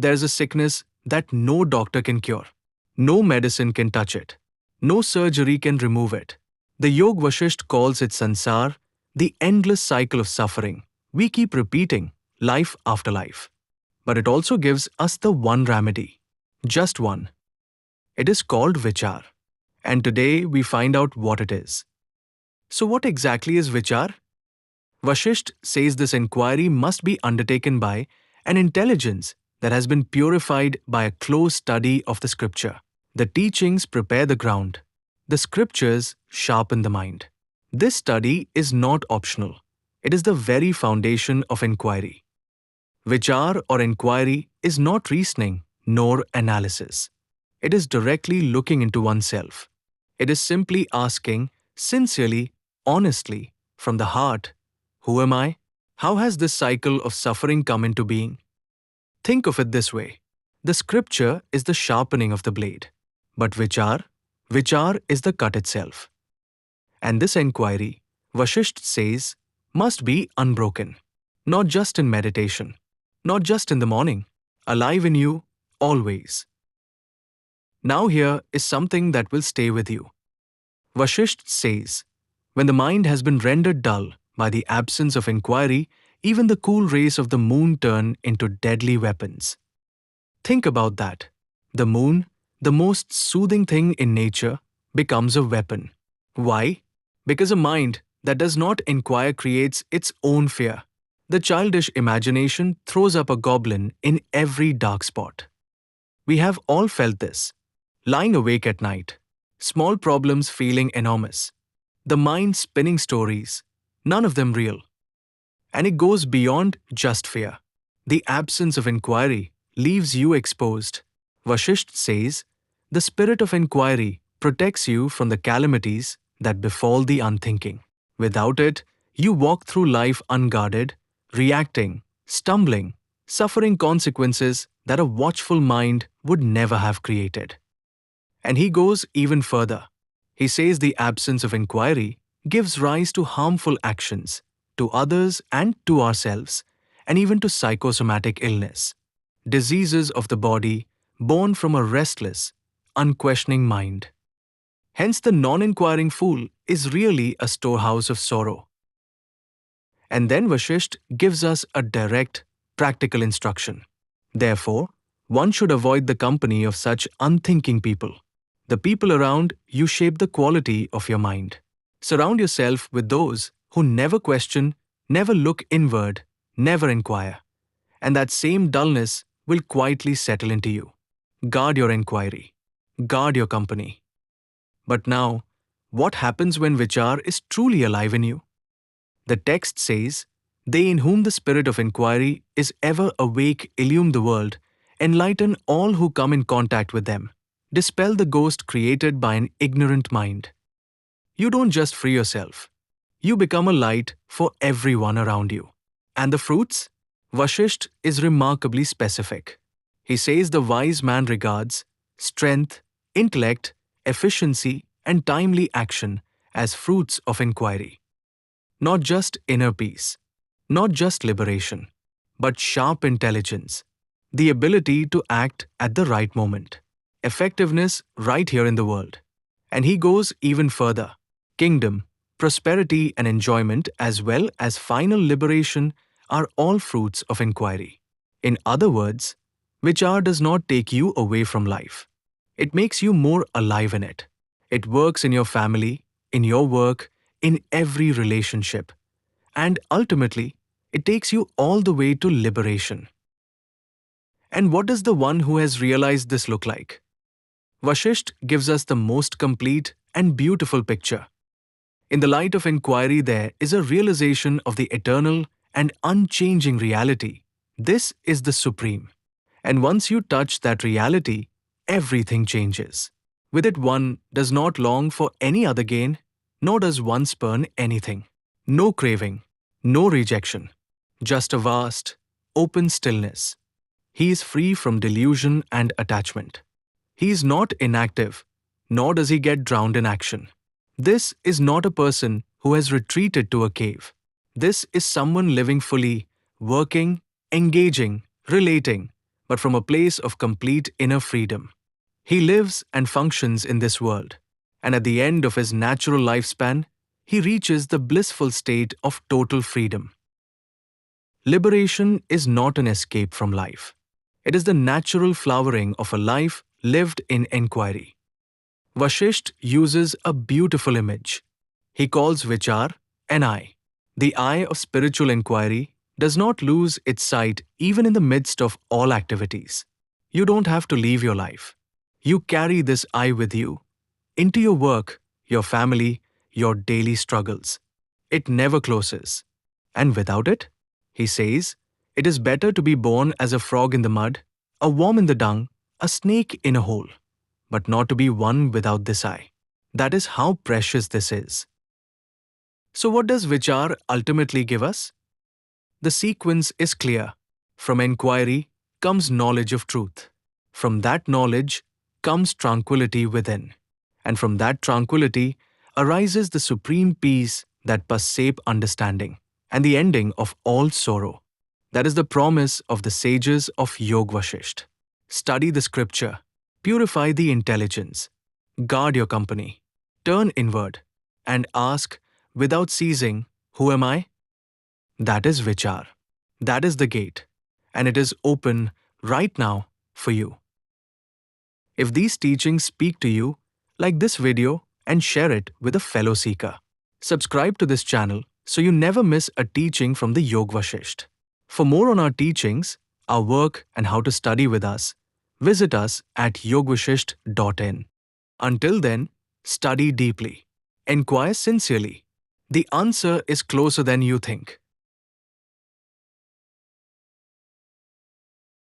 There's a sickness that no doctor can cure. No medicine can touch it. No surgery can remove it. The Yoga Vasistha calls it samsara, the endless cycle of suffering. We keep repeating, life after life. But it also gives us the one remedy. Just one. It is called Vichāra. And today we find out what it is. So what exactly is Vichāra? Vasistha says this inquiry must be undertaken by an intelligence that has been purified by a close study of the scripture. The teachings prepare the ground. The scriptures sharpen the mind. This study is not optional. It is the very foundation of inquiry. Vichāra or inquiry is not reasoning nor analysis. It is directly looking into oneself. It is simply asking, sincerely, honestly, from the heart, who am I? How has this cycle of suffering come into being? Think of it this way. The scripture is the sharpening of the blade. But Vichāra is the cut itself. And this inquiry, Vasistha says, must be unbroken. Not just in meditation. Not just in the morning. Alive in you, always. Now here is something that will stay with you. Vasistha says, when the mind has been rendered dull by the absence of inquiry, even the cool rays of the moon turn into deadly weapons. Think about that. The moon, the most soothing thing in nature, becomes a weapon. Why? Because a mind that does not inquire creates its own fear. The childish imagination throws up a goblin in every dark spot. We have all felt this. Lying awake at night, small problems feeling enormous, the mind spinning stories, none of them real. And it goes beyond just fear. The absence of inquiry leaves you exposed. Vasistha says, the spirit of inquiry protects you from the calamities that befall the unthinking. Without it, you walk through life unguarded, reacting, stumbling, suffering consequences that a watchful mind would never have created. And he goes even further. He says the absence of inquiry gives rise to harmful actions, to others and to ourselves, and even to psychosomatic illness, diseases of the body born from a restless, unquestioning mind. Hence the non-inquiring fool is really a storehouse of sorrow. And then Vasistha gives us a direct, practical instruction. Therefore, one should avoid the company of such unthinking people. The people around you shape the quality of your mind. Surround yourself with those who never question, never look inward, never inquire. And that same dullness will quietly settle into you. Guard your inquiry. Guard your company. But now, what happens when Vichāra is truly alive in you? The text says, they in whom the spirit of inquiry is ever awake illume the world, enlighten all who come in contact with them, dispel the ghost created by an ignorant mind. You don't just free yourself. You become a light for everyone around you. And the fruits? Vasistha is remarkably specific. He says the wise man regards strength, intellect, efficiency, and timely action as fruits of inquiry. Not just inner peace, not just liberation, but sharp intelligence, the ability to act at the right moment, effectiveness right here in the world. And he goes even further. Kingdom, prosperity and enjoyment as well as final liberation are all fruits of inquiry. In other words, Vichāra does not take you away from life. It makes you more alive in it. It works in your family, in your work, in every relationship. And ultimately, it takes you all the way to liberation. And what does the one who has realized this look like? Vasistha gives us the most complete and beautiful picture. In the light of inquiry, there is a realization of the eternal and unchanging reality. This is the supreme. And once you touch that reality, everything changes. With it, one does not long for any other gain, nor does one spurn anything. No craving, no rejection, just a vast, open stillness. He is free from delusion and attachment. He is not inactive, nor does he get drowned in action. This is not a person who has retreated to a cave. This is someone living fully, working, engaging, relating, but from a place of complete inner freedom. He lives and functions in this world, and at the end of his natural lifespan, he reaches the blissful state of total freedom. Liberation is not an escape from life. It is the natural flowering of a life lived in enquiry. Vasishtha uses a beautiful image. He calls Vichāra an eye. The eye of spiritual enquiry does not lose its sight even in the midst of all activities. You don't have to leave your life. You carry this eye with you into your work, your family, your daily struggles. It never closes. And without it, he says, it is better to be born as a frog in the mud, a worm in the dung, a snake in a hole, but not to be one without this eye. That is how precious this is. So what does Vichāra ultimately give us? The sequence is clear. From enquiry comes knowledge of truth. From that knowledge comes tranquility within. And from that tranquility arises the supreme peace that pervades understanding and the ending of all sorrow. That is the promise of the sages of Yoga Vasistha. Study the scripture, purify the intelligence, guard your company, turn inward, and ask without ceasing, who am I? That is Vichāra. That is the gate, and it is open right now for you. If these teachings speak to you, like this video and share it with a fellow seeker. Subscribe to this channel so you never miss a teaching from the Yoga Vasistha. For more on our teachings, our work and how to study with us, visit us at yogavasishtha.in. Until then, study deeply. Enquire sincerely. The answer is closer than you think.